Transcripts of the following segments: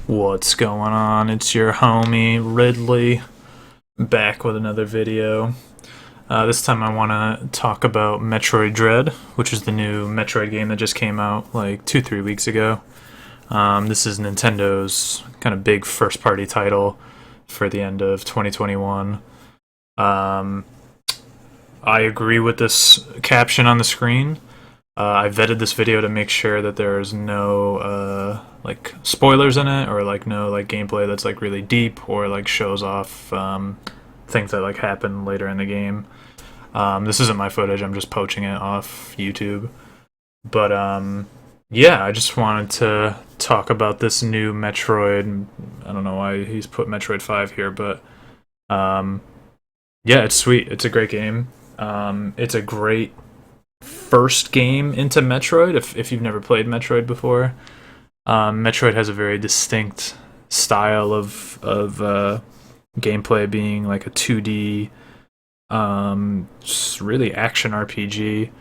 What's going on? It's your homie Ridley back with another video. This time I want to talk about Metroid Dread, which is the new Metroid game that just came out like 2-3 weeks ago. This is Nintendo's kind of big first party title for the end of 2021. I agree with this caption on the screen. I vetted this video to make sure that there's no like spoilers in it, or like no like gameplay that's like really deep or like shows off things that like happen later in the game. This isn't my footage, I'm just poaching it off YouTube. But yeah, I just wanted to talk about this new Metroid. I don't know why he's put Metroid 5 here, but yeah, it's sweet. It's a great game. It's a great first game into Metroid if you've never played Metroid before. Metroid has a very distinct style of gameplay, being like a 2D really action RPG,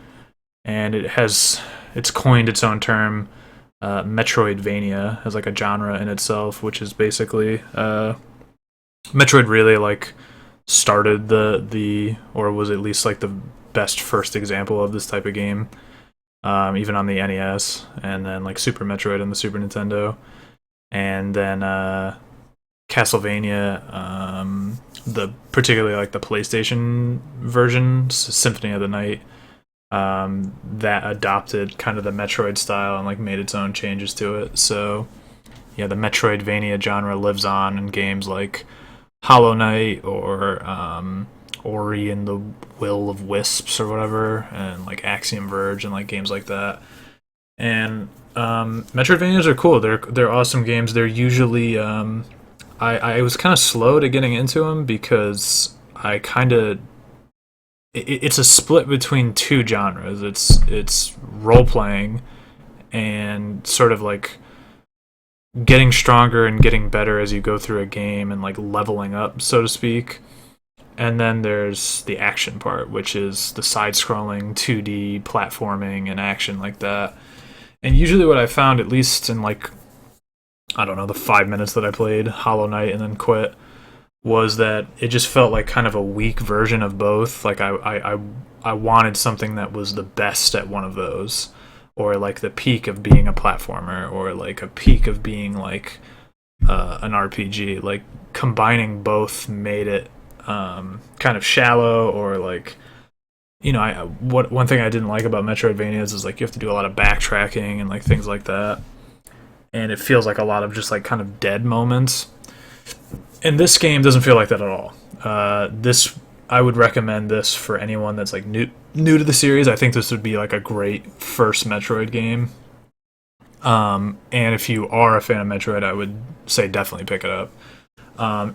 and it's coined its own term, Metroidvania, as like a genre in itself, which is basically Metroid really like started the or was at least like the best first example of this type of game, even on the NES, and then like Super Metroid on the Super Nintendo, and then Castlevania, particularly like the PlayStation version, Symphony of the Night, that adopted kind of the Metroid style and like made its own changes to it. So yeah, the Metroidvania genre lives on in games like Hollow Knight or Ori and the Will of Wisps or whatever, and like Axiom Verge and like games like that. And Metroidvanias are cool. They're awesome games. They're usually I was kind of slow to getting into them because I kind of it's a split between two genres. It's role playing and sort of like getting stronger and getting better as you go through a game and like leveling up, so to speak. And then there's the action part, which is the side-scrolling 2D platforming and action like that. And usually what I found, at least in like, I don't know, the 5 minutes that I played Hollow Knight and then quit, was that it just felt like kind of a weak version of both. Like I wanted something that was the best at one of those, or like the peak of being a platformer, or like a peak of being like an RPG. Like combining both made it kind of shallow, or like, you know, one thing I didn't like about Metroidvanias is like you have to do a lot of backtracking and like things like that, and it feels like a lot of just like kind of dead moments. And this game doesn't feel like that at all. I would recommend this for anyone that's like new to the series. I think this would be like a great first Metroid game. And if you are a fan of Metroid, I would say definitely pick it up.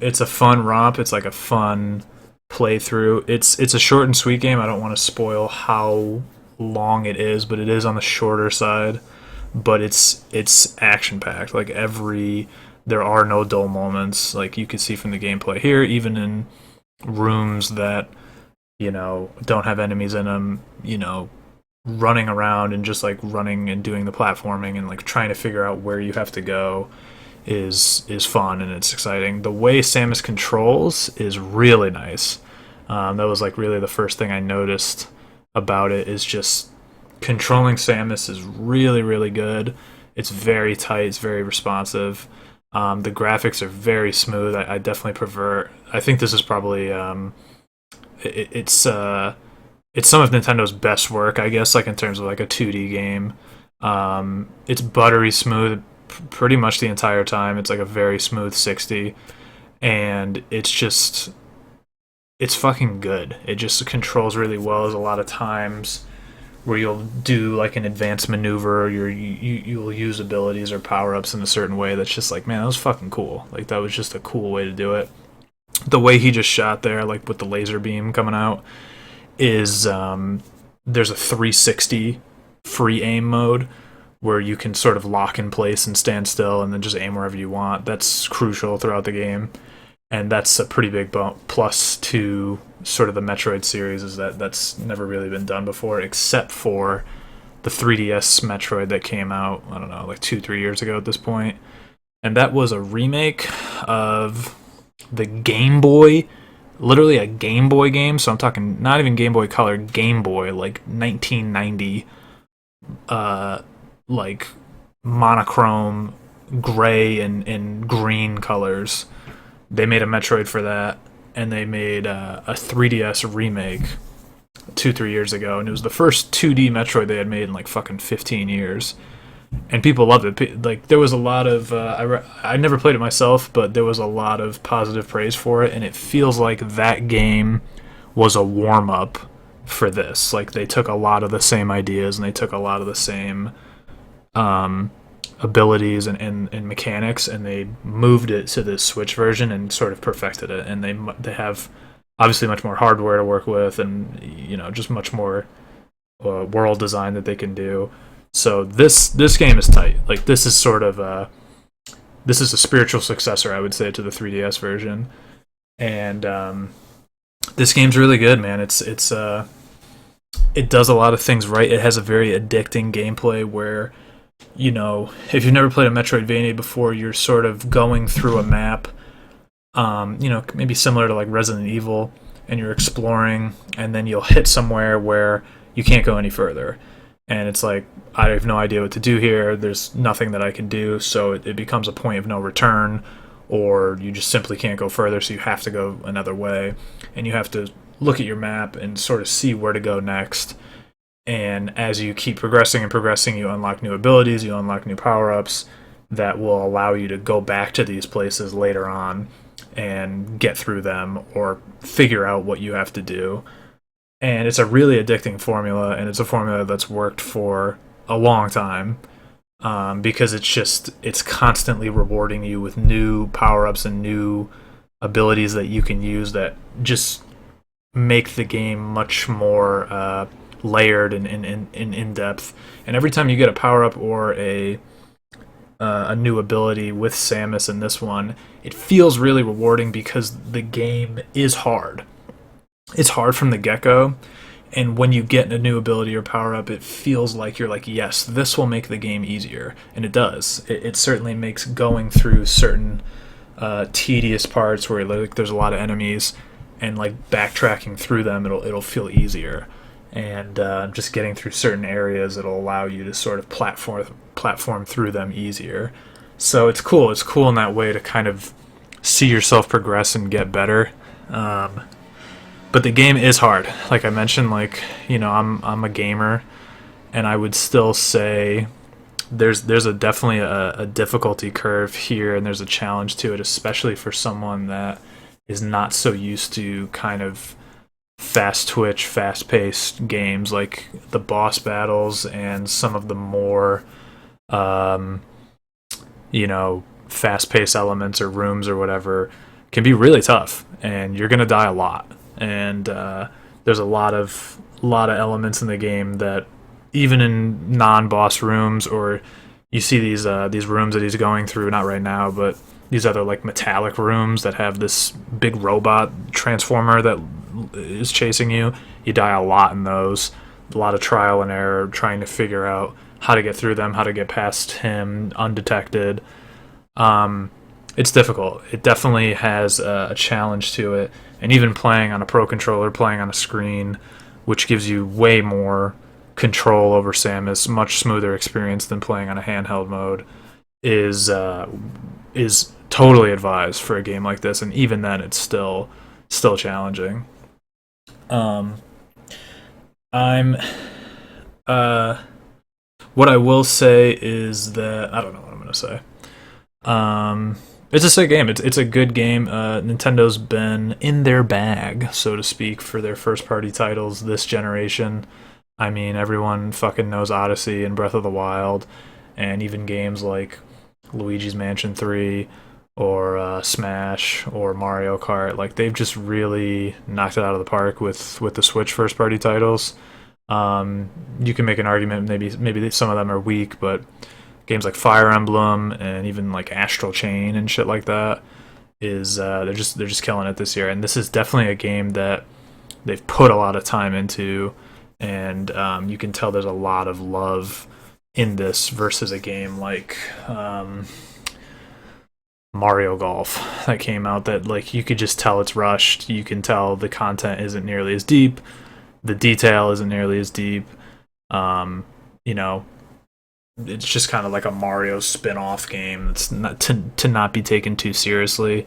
It's a fun romp. It's like a fun playthrough. It's a short and sweet game. I don't want to spoil how long it is, but it is on the shorter side. But it's action packed. Like there are no dull moments. Like you can see from the gameplay here, even in rooms that, you know, don't have enemies in them, you know, running around and just like running and doing the platforming and like trying to figure out where you have to go is fun, and it's exciting. The way Samus controls is really nice. That was like really the first thing I noticed about it, is just controlling Samus is really, really good. It's very tight, it's very responsive. The graphics are very smooth. I definitely prefer. I think this is probably it's some of Nintendo's best work, I guess, like in terms of like a 2D game. It's buttery smooth pretty much the entire time. It's like a very smooth 60, and it's fucking good. It just controls really well. There's a lot of times where you'll do like an advanced maneuver, or you'll use abilities or power-ups in a certain way that's just like, man, that was fucking cool. Like that was just a cool way to do it. The way he just shot there, like with the laser beam coming out, is there's a 360 free aim mode where you can sort of lock in place and stand still and then just aim wherever you want. That's crucial throughout the game, and that's a pretty big plus to sort of the Metroid series, is that's never really been done before, except for the 3DS Metroid that came out, I don't know, like 2-3 years ago at this point. and that was a remake of the Game Boy, literally a Game Boy game. So I'm talking not even Game Boy Color, Game Boy, like 1990, uh, like monochrome gray and green colors. They made a Metroid for that, and they made a 3DS remake 2-3 years ago, and it was the first 2D Metroid they had made in like fucking 15 years. And people loved it. Like there was a lot of I never played it myself, but there was a lot of positive praise for it, and it feels like that game was a warm up for this. Like they took a lot of the same ideas and they took a lot of the same abilities and mechanics, and they moved it to this Switch version and sort of perfected it. And they have obviously much more hardware to work with, and just much more world design that they can do. So this game is tight. Like this is sort of this is a spiritual successor, I would say, to the 3DS version. And this game's really good, man. It does a lot of things right. It has a very addicting gameplay where, if you've never played a Metroidvania before, you're sort of going through a map, maybe similar to like Resident Evil, and you're exploring, and then you'll hit somewhere where you can't go any further. And it's like, I have no idea what to do here. There's nothing that I can do, so it becomes a point of no return, or you just simply can't go further, so you have to go another way. And you have to look at your map and sort of see where to go next. And as you keep progressing and progressing, you unlock new abilities, you unlock new power-ups that will allow you to go back to these places later on and get through them or figure out what you have to do. And it's a really addicting formula, and it's a formula that's worked for a long time, because it's constantly rewarding you with new power-ups and new abilities that you can use that just make the game much more layered and in-depth. And every time you get a power-up or a new ability with Samus in this one, it feels really rewarding because the game is hard. It's hard from the get-go, and when you get a new ability or power-up, it feels like you're like, yes, this will make the game easier. And it does. It certainly makes going through certain tedious parts where like there's a lot of enemies, and like backtracking through them, it'll feel easier. And just getting through certain areas, it'll allow you to sort of platform through them easier. So it's cool. It's cool in that way to kind of see yourself progress and get better. But the game is hard. Like I mentioned, I'm a gamer, and I would still say there's definitely a difficulty curve here, and there's a challenge to it, especially for someone that is not so used to kind of fast twitch, fast paced games. Like the boss battles and some of the more fast paced elements or rooms or whatever can be really tough, and you're gonna die a lot. And there's a lot of elements in the game that even in non-boss rooms, or you see these rooms that he's going through, not right now, but these other like metallic rooms that have this big robot transformer that is chasing you. You die a lot in those. A lot of trial and error trying to figure out how to get through them, how to get past him undetected. It's difficult. It definitely has a challenge to it. And even playing on a Pro Controller, playing on a screen, which gives you way more control over Samus, much smoother experience than playing on a handheld mode, is totally advised for a game like this. And even then, it's still challenging. What I will say is that I don't know what I'm gonna say. It's a sick game. It's a good game. Nintendo's been in their bag, so to speak, for their first-party titles this generation. I mean, everyone fucking knows Odyssey and Breath of the Wild, and even games like Luigi's Mansion 3 or Smash or Mario Kart. Like, they've just really knocked it out of the park with the Switch first-party titles. You can make an argument maybe some of them are weak, but games like Fire Emblem and even like Astral Chain and shit like that is they're just killing it this year. And this is definitely a game that they've put a lot of time into, and you can tell there's a lot of love in this versus a game like Mario Golf that came out that like you could just tell it's rushed. You can tell the content isn't nearly as deep, the detail isn't nearly as deep. Um, you know, it's just kind of like a Mario spin-off game. It's not to not be taken too seriously.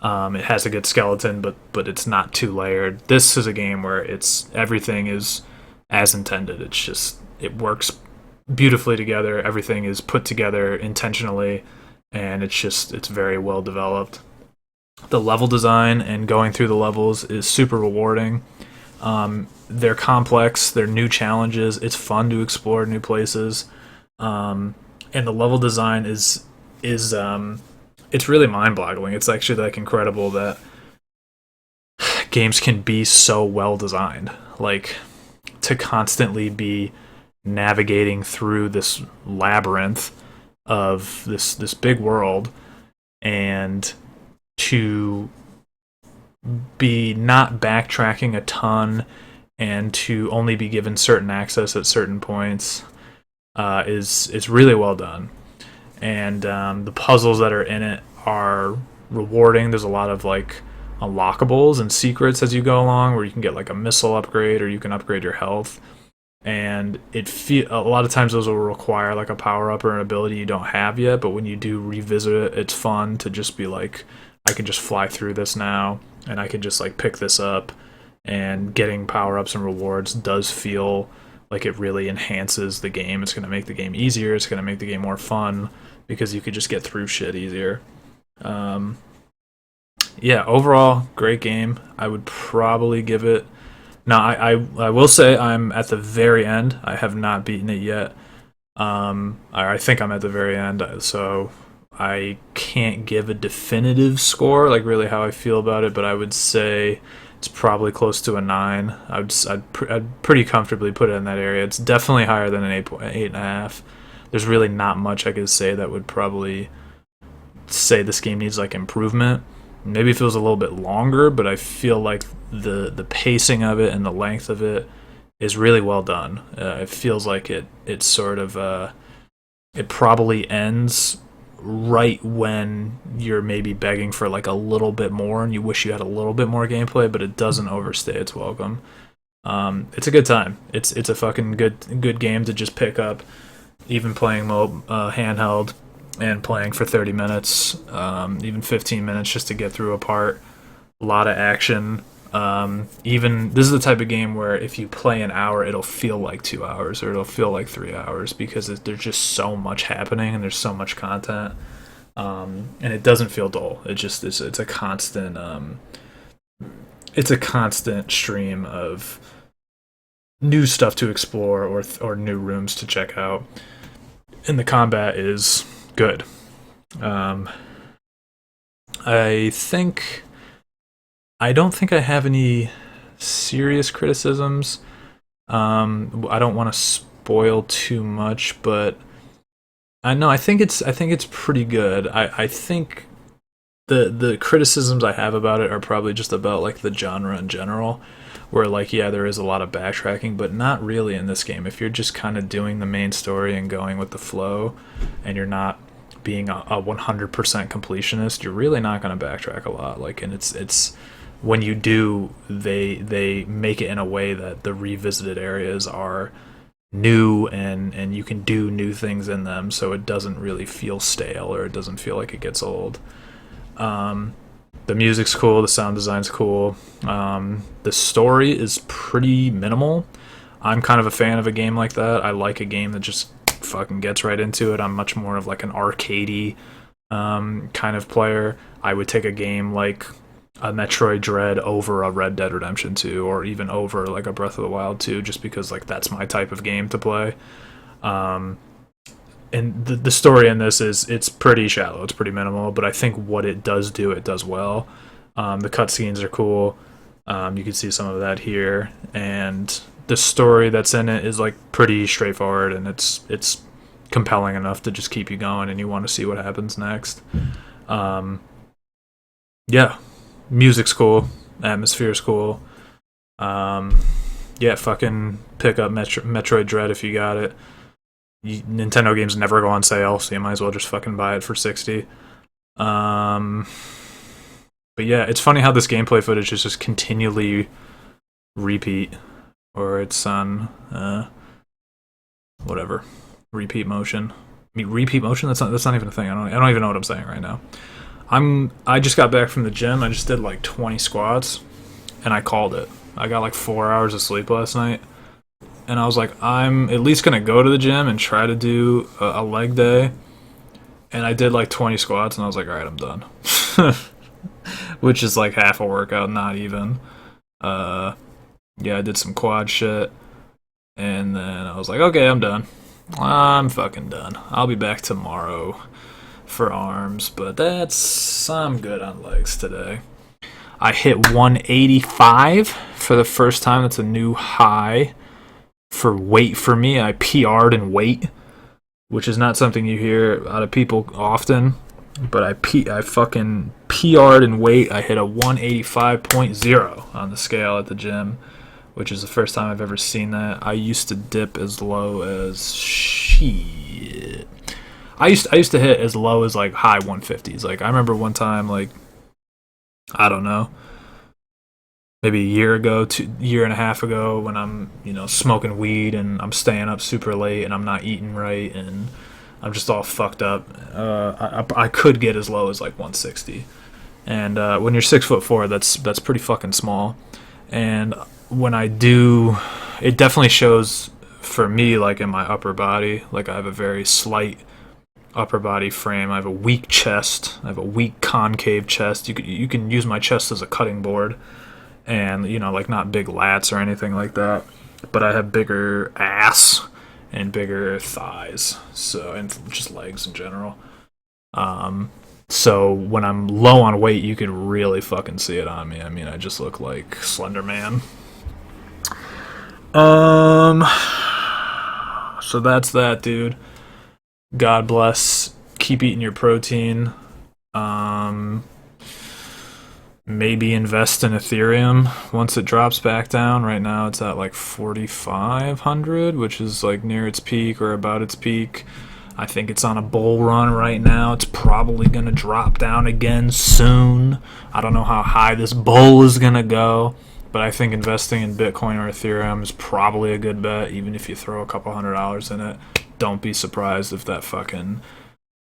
It has a good skeleton, but it's not too layered. This is a game where it's everything is as intended. It's just it works beautifully together. Everything is put together intentionally, and it's very well developed. The level design and going through the levels is super rewarding. They're complex. They're new challenges. It's fun to explore new places, and the level design is it's really mind-boggling. It's actually like incredible that games can be so well designed. Like to constantly be navigating through this labyrinth of this big world, and to be not backtracking a ton, and to only be given certain access at certain points is really well done. And the puzzles that are in it are rewarding. There's a lot of like unlockables and secrets as you go along, where you can get like a missile upgrade or you can upgrade your health. And a lot of times those will require like a power up or an ability you don't have yet. But when you do revisit it, it's fun to just be like, I can just fly through this now, and I can just like pick this up. And getting power ups and rewards does feel like it really enhances the game. It's going to make the game easier. It's going to make the game more fun because you could just get through shit easier. Yeah, overall, great game. I would probably give it. Now, I will say I'm at the very end. I have not beaten it yet. I think I'm at the very end, so I can't give a definitive score, like really how I feel about it, but I would say it's probably close to a 9. I'd pretty comfortably put it in that area. It's definitely higher than an 8.5. There's really not much I could say that would probably say this game needs like improvement. Maybe it feels a little bit longer, but I feel like the pacing of it and the length of it is really well done. It feels like it's sort of it probably ends right when you're maybe begging for like a little bit more and you wish you had a little bit more gameplay, but it doesn't overstay its welcome. It's a good time. It's a fucking good game to just pick up, even playing handheld and playing for 30 minutes, even 15 minutes just to get through a part. A lot of action. Even this is the type of game where if you play an hour, it'll feel like 2 hours or it'll feel like 3 hours because there's just so much happening and there's so much content, and it doesn't feel dull. It's a constant stream of new stuff to explore or new rooms to check out, and the combat is good. I don't think I have any serious criticisms. I don't want to spoil too much, but I think it's pretty good. I think the criticisms I have about it are probably just about like the genre in general, where like yeah, there is a lot of backtracking, but not really in this game. If you're just kind of doing the main story and going with the flow, and you're not being a 100% completionist, you're really not going to backtrack a lot. Like, and it's when you do, they make it in a way that the revisited areas are new and you can do new things in them, so it doesn't really feel stale or it doesn't feel like it gets old. The music's cool, the sound design's cool. The story is pretty minimal. I'm kind of a fan of a game like that. I like a game that just fucking gets right into it. I'm much more of like an arcadey kind of player. I would take a game like a Metroid Dread over a Red Dead Redemption 2 or even over like a Breath of the Wild 2, just because like that's my type of game to play. And the story in this it's pretty shallow, it's pretty minimal, but I think what it does do, it does well. The cutscenes are cool. You can see some of that here, and the story that's in it is like pretty straightforward, and it's compelling enough to just keep you going and you want to see what happens next. Yeah, music's cool, atmosphere's cool. Yeah, fucking pick up Metroid Dread if you got it. Nintendo games never go on sale, so you might as well just fucking buy it for $60. Um, but yeah, it's funny how this gameplay footage is just continually repeat, or it's on whatever repeat motion. I mean, repeat motion. That's not even a thing. I don't even know what I'm saying right now. I just got back from the gym. I just did like 20 squats, and I called it. I got like 4 hours of sleep last night, and I was like, I'm at least gonna go to the gym and try to do a leg day. And I did like 20 squats, and I was like, all right, I'm done. Which is like half a workout, not even. Yeah, I did some quad shit, and then I was like, okay, I'm done. I'm fucking done. I'll be back tomorrow for arms, but I'm good on legs today. I hit 185 for the first time. That's a new high for weight for me. I PR'd in weight, which is not something you hear out of people often. But I fucking PR'd in weight. I hit a 185.0 on the scale at the gym, which is the first time I've ever seen that. I used to dip as low as shit. I used to hit as low as like high 150s. Like I remember one time, like I don't know, maybe a year ago, year and a half ago, when I'm smoking weed and I'm staying up super late and I'm not eating right and I'm just all fucked up. I could get as low as like 160, and when you're 6'4", that's pretty fucking small. And when I do, it definitely shows for me, like in my upper body. Like I have a very slight upper body frame. I have a weak chest. I have a weak concave chest. You can use my chest as a cutting board, and like not big lats or anything like that. But I have bigger ass and bigger thighs, and just legs in general. So when I'm low on weight, you can really fucking see it on me. I mean, I just look like Slender Man. So that's that, dude. God bless. Keep eating your protein. Maybe invest in Ethereum once it drops back down. Right now it's at like 4,500, which is like near its peak or about its peak. I think it's on a bull run right now. It's probably going to drop down again soon. I don't know how high this bull is going to go, but I think investing in Bitcoin or Ethereum is probably a good bet, even if you throw a couple $100 in it. Don't be surprised if that fucking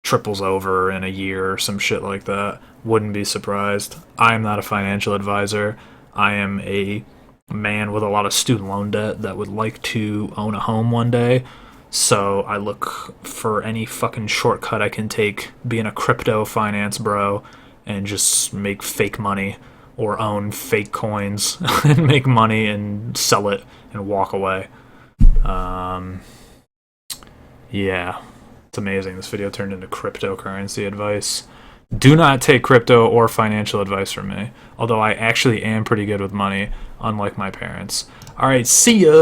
triples over in a year or some shit like that. Wouldn't be surprised. I am not a financial advisor. I am a man with a lot of student loan debt that would like to own a home one day. So I look for any fucking shortcut I can take being a crypto finance bro and just make fake money or own fake coins and make money and sell it and walk away. Yeah. It's amazing. This video turned into cryptocurrency advice. Do not take crypto or financial advice from me, although I actually am pretty good with money, unlike my parents. Alright, see ya!